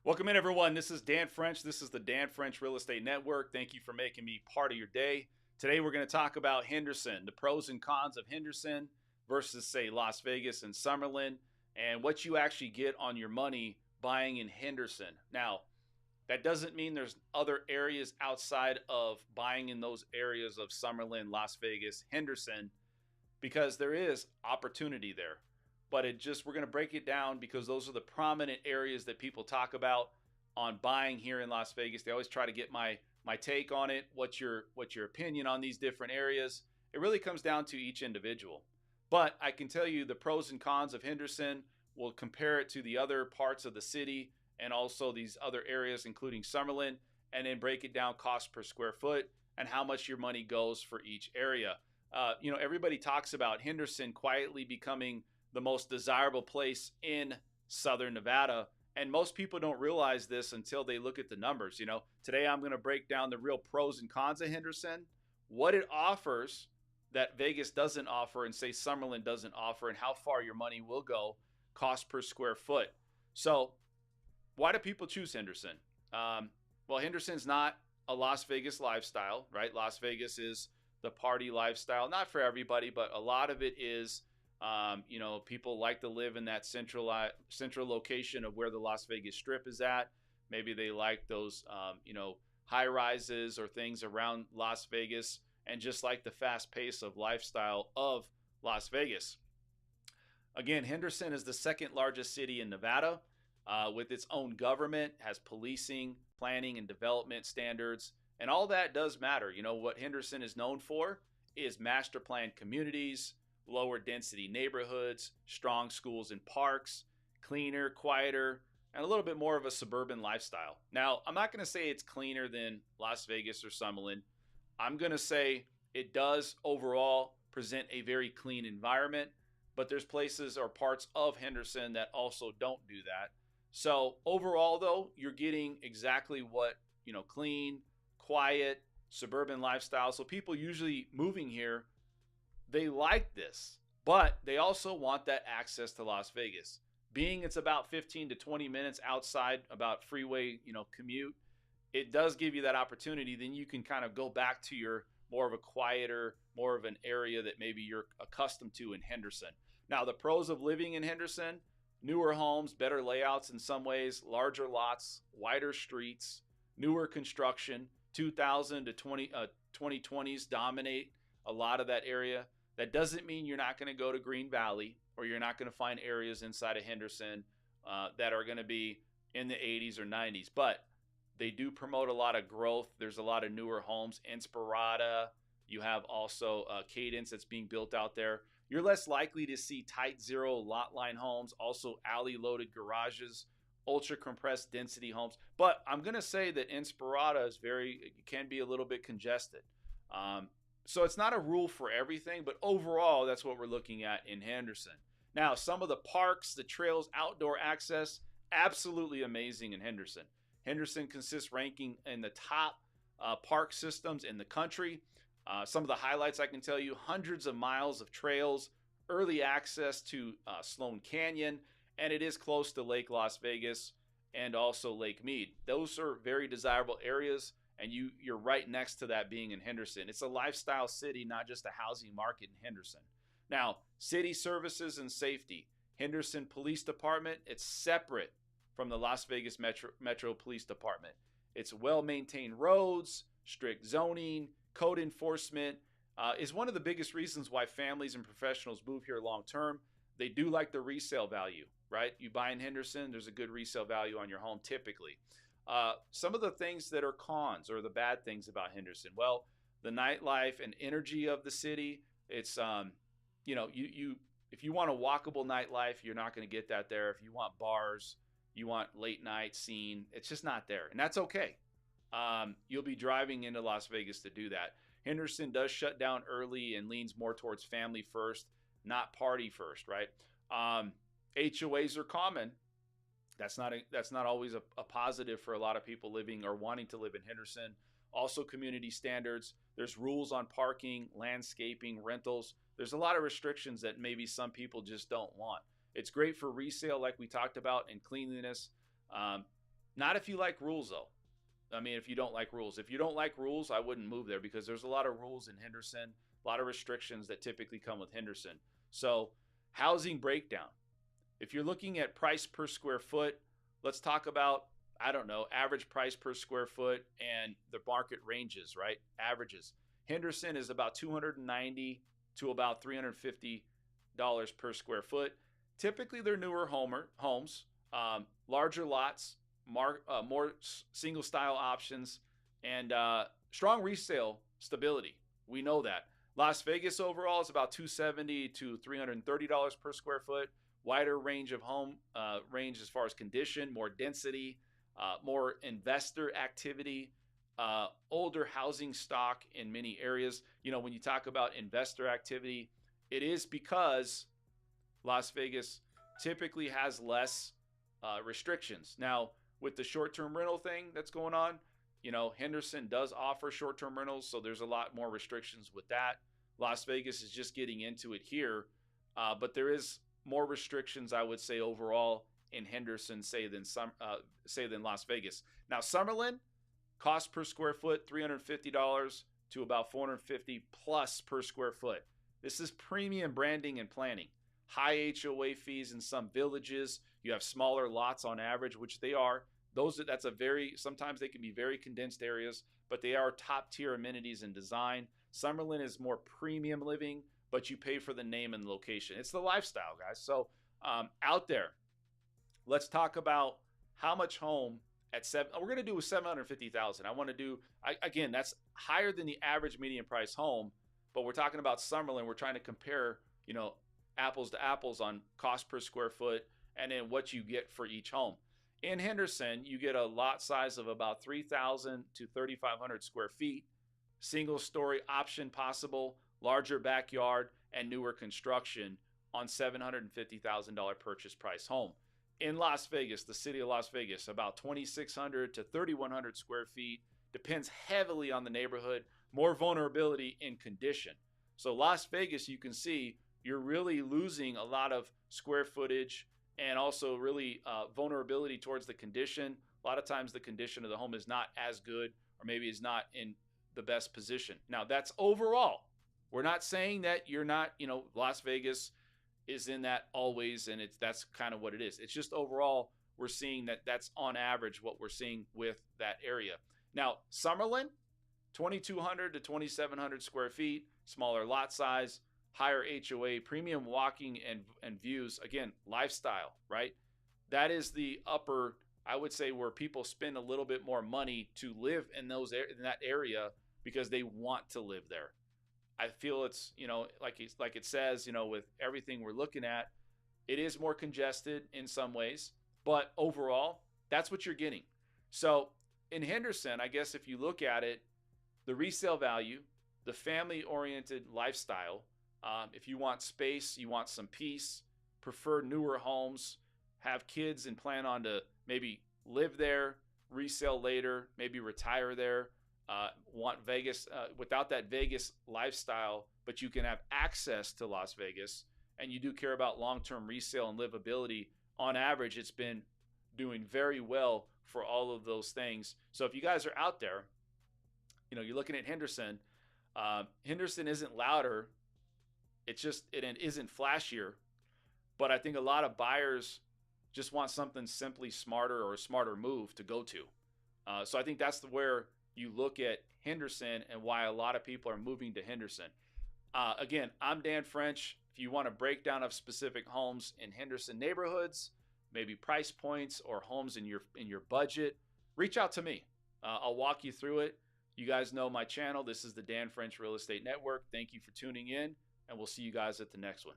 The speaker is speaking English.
Welcome in, everyone. This is Dan French. This is the Dan French Real Estate Network. Thank you for making me part of your day. Today, we're going to talk about Henderson, the pros and cons of Henderson versus, say, Las Vegas and Summerlin, and what you actually get on your money buying in Henderson. Now, that doesn't mean there's other areas outside of buying in those areas of Summerlin, Las Vegas, Henderson, because there is opportunity there. But we're going to break it down because those are the prominent areas that people talk about on buying here in Las Vegas. They always try to get my take on it. What's your opinion on these different areas? It really comes down to each individual. But I can tell you the pros and cons of Henderson. We'll compare it to the other parts of the city and also these other areas, including Summerlin, and then break it down cost per square foot and how much your money goes for each area. Everybody talks about Henderson quietly becoming the most desirable place in Southern Nevada. And most people don't realize this until they look at the numbers. Today I'm going to break down the real pros and cons of Henderson, what it offers that Vegas doesn't offer and say Summerlin doesn't offer, and how far your money will go cost per square foot. So why do people choose Henderson? Well, Henderson's not a Las Vegas lifestyle, right? Las Vegas is the party lifestyle, not for everybody, but a lot of it is people like to live in that central location of where the Las Vegas Strip is at. Maybe they like those, high rises or things around Las Vegas, and just like the fast pace of lifestyle of Las Vegas. Again, Henderson is the second largest city in Nevada, with its own government, has policing, planning, and development standards, and all that does matter. What Henderson is known for is master planned communities, lower density neighborhoods, strong schools and parks, cleaner, quieter, and a little bit more of a suburban lifestyle. Now, I'm not going to say it's cleaner than Las Vegas or Summerlin. I'm going to say it does overall present a very clean environment, but there's places or parts of Henderson that also don't do that. So overall, though, you're getting exactly what, clean, quiet, suburban lifestyle. So people usually moving here, they like this, but they also want that access to Las Vegas. Being it's about 15 to 20 minutes outside, about freeway, commute, it does give you that opportunity. Then you can kind of go back to your more of a quieter, more of an area that maybe you're accustomed to in Henderson. Now, the pros of living in Henderson: newer homes, better layouts in some ways, larger lots, wider streets, newer construction. 2000 to 2020s dominate a lot of that area. That doesn't mean you're not going to go to Green Valley, or you're not going to find areas inside of Henderson that are going to be in the 80s or 90s. But they do promote a lot of growth. There's a lot of newer homes. Inspirada, you have also Cadence that's being built out there. You're less likely to see tight zero lot line homes, also alley loaded garages, ultra compressed density homes. But I'm going to say that Inspirada can be a little bit congested. So it's not a rule for everything, but overall, that's what we're looking at in Henderson. Now, some of the parks, the trails, outdoor access, absolutely amazing in Henderson. Henderson consists ranking in the top park systems in the country. Some of the highlights I can tell you: hundreds of miles of trails, early access to Sloan Canyon, and it is close to Lake Las Vegas and also Lake Mead. Those are very desirable areas, and you're right next to that being in Henderson. It's a lifestyle city, not just a housing market in Henderson. Now, city services and safety. Henderson Police Department, it's separate from the Las Vegas Metro Police Department. It's well-maintained roads, strict zoning, code enforcement is one of the biggest reasons why families and professionals move here long-term. They do like the resale value, right? You buy in Henderson, there's a good resale value on your home typically. Some of the things that are cons or the bad things about Henderson: well, the nightlife and energy of the city. It's if you want a walkable nightlife, you're not going to get that there. If you want bars, you want late night scene, it's just not there, and that's okay. You'll be driving into Las Vegas to do that. Henderson does shut down early and leans more towards family first, not party first, right? HOAs are common. That's not always a positive for a lot of people living or wanting to live in Henderson. Also, community standards. There's rules on parking, landscaping, rentals. There's a lot of restrictions that maybe some people just don't want. It's great for resale, like we talked about, and cleanliness. Not if you like rules, though. I mean, if you don't like rules. If you don't like rules, I wouldn't move there because there's a lot of rules in Henderson, a lot of restrictions that typically come with Henderson. So, housing breakdown. If you're looking at price per square foot, let's talk about, I don't know, average price per square foot and the market ranges, right? Averages. Henderson is about $290 to about $350 per square foot. Typically, they're newer homes, larger lots, more single style options, and strong resale stability. We know that. Las Vegas overall is about $270 to $330 per square foot. Wider range of home range as far as condition, more density, more investor activity, older housing stock in many areas. You know, when you talk about investor activity, it is because Las Vegas typically has less restrictions. Now, with the short-term rental thing that's going on, you know, Henderson does offer short-term rentals, so there's a lot more restrictions with that. Las Vegas is just getting into it here, but there is more restrictions, I would say, overall in Henderson, say than Las Vegas. Now, Summerlin, cost per square foot $350 to about $450 plus per square foot. This is premium branding and planning. High HOA fees in some villages. You have smaller lots on average, which they are. Sometimes they can be very condensed areas, but they are top tier amenities and design. Summerlin is more premium living, but you pay for the name and location. It's the lifestyle, guys. So out there, let's talk about how much home at we're going to do with $750,000. I want to do, again, that's higher than the average median price home, but we're talking about Summerlin. We're trying to compare, you know, apples to apples on cost per square foot and then what you get for each home. In Henderson, you get a lot size of about 3,000 to 3,500 square feet, single story option possible, larger backyard, and newer construction on $750,000 purchase price home. In Las Vegas, the city of Las Vegas, about 2,600 to 3,100 square feet, depends heavily on the neighborhood, more vulnerability in condition. So Las Vegas, you can see, you're really losing a lot of square footage and also really vulnerability towards the condition. A lot of times the condition of the home is not as good, or maybe is not in the best position. Now, that's overall. We're not saying that you're not, you know, Las Vegas is in that always, and that's kind of what it is. It's just overall, we're seeing that that's on average what we're seeing with that area. Now, Summerlin, 2,200 to 2,700 square feet, smaller lot size, higher HOA, premium walking and views. Again, lifestyle, right? That is the upper, I would say, where people spend a little bit more money to live in that area because they want to live there. I feel it's, you know, like it says, you know, with everything we're looking at, it is more congested in some ways, but overall, that's what you're getting. So in Henderson, I guess if you look at it, the resale value, the family-oriented lifestyle, if you want space, you want some peace, prefer newer homes, have kids and plan on to maybe live there, resell later, maybe retire there, want Vegas without that Vegas lifestyle, but you can have access to Las Vegas, and you do care about long-term resale and livability. On average, it's been doing very well for all of those things. So if you guys are out there, you know, you're looking at Henderson. Henderson isn't louder. It isn't flashier, but I think a lot of buyers just want something simply smarter or a smarter move to go to. So I think that's where you look at Henderson and why a lot of people are moving to Henderson. Again, I'm Dan French. If you want a breakdown of specific homes in Henderson neighborhoods, maybe price points or homes in your budget, reach out to me. I'll walk you through it. You guys know my channel. This is the Dan French Real Estate Network. Thank you for tuning in, and we'll see you guys at the next one.